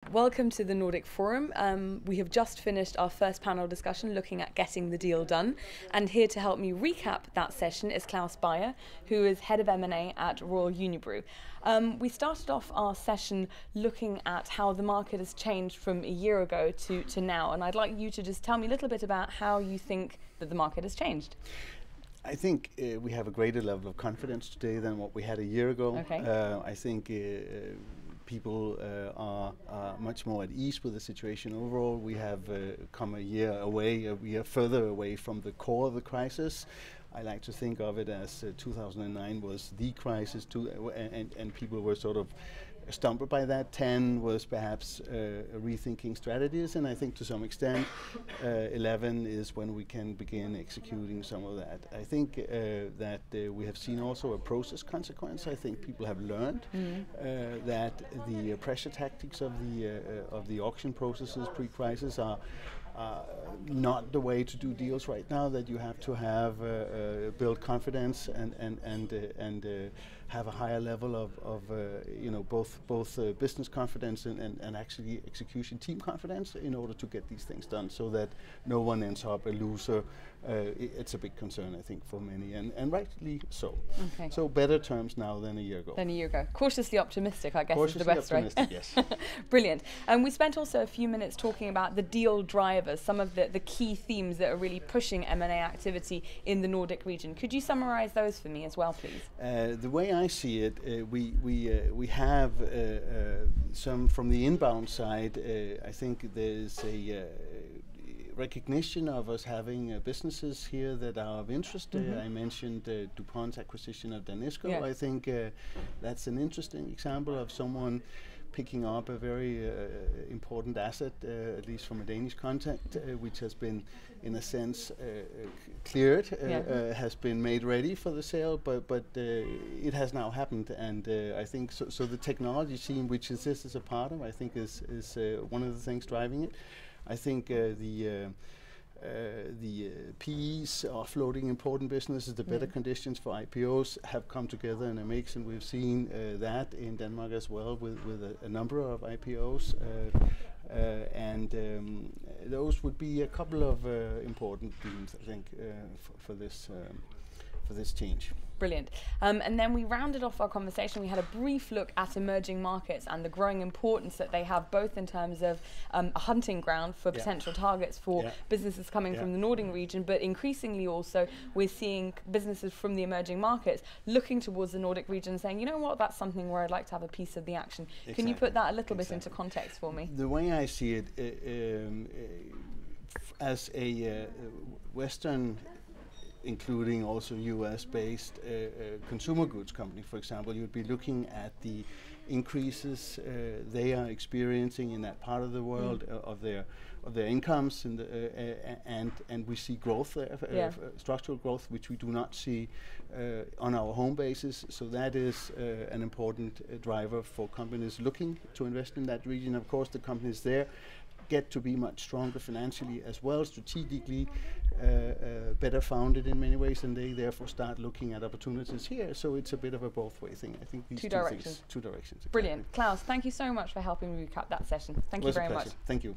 Welcome to the Nordic Forum. We have just finished our first panel discussion looking at getting the deal done, and here to help me recap that session is Claus, who is Head of M&A at Royal Unibrew. We started off our session looking at how the market has changed from a year ago to now, and I'd like you to just tell me a little bit about how you think that the market has changed. I think we have a greater level of confidence today than what we had a year ago. Okay. I think people are much more at ease with the situation overall. We have come a year further away from the core of the crisis. I like to think of it as 2009 was the crisis, and people were sort of stumbled by that. 10 was perhaps rethinking strategies, and I think to some extent 11 is when we can begin executing some of that. I think that we have seen also a process consequence. I think people have learned that the pressure tactics of the auction processes pre-crisis are not the way to do deals right now, that you have to have build confidence and have a higher level of both business confidence and actually execution team confidence in order to get these things done, so that no one ends up a loser. It's a big concern, I think, for many, and rightly so. Okay. So better terms now than a year ago. Cautiously optimistic, I guess, is the best way. Yes. Brilliant. And we spent also a few minutes talking about the deal drivers, some of the key themes that are really pushing M&A activity in the Nordic region. Could you summarize those for me as well, please? The way I see it, we have some from the inbound side. I think there's a recognition of us having businesses here that are of interest. I mentioned DuPont's acquisition of Danisco. Yeah. I think that's an interesting example of someone picking up a very important asset, at least from a Danish context, which has been, in a sense, cleared, has been made ready for the sale, but it has now happened, and I think so the technology scene, which this is a part of, I think is one of the things driving it. I think the PEs offloading important businesses, the better conditions for IPOs have come together in a mix, and we've seen that in Denmark as well with a number of IPOs, and those would be a couple of important themes, I think, for this change. Brilliant. And then we rounded off our conversation. We had a brief look at emerging markets and the growing importance that they have, both in terms of a hunting ground for potential targets for businesses coming from the Nordic region, but increasingly also we're seeing businesses from the emerging markets looking towards the Nordic region saying, you know what, that's something where I'd like to have a piece of the action. Exactly. Can you put that a little bit into context for me? The way I see it, as a Western, including also US-based consumer goods company, for example, you'd be looking at the increases they are experiencing in that part of the world of their incomes, and we see growth there, structural growth, which we do not see on our home basis. So that is an important driver for companies looking to invest in that region. Of course, the companies there get to be much stronger financially as well, strategically better founded in many ways, and they therefore start looking at opportunities here. So it's a bit of a both-way thing. I think these two directions. Exactly. Brilliant. Claus, thank you so much for helping me recap that session. Thank you very much. Thank you.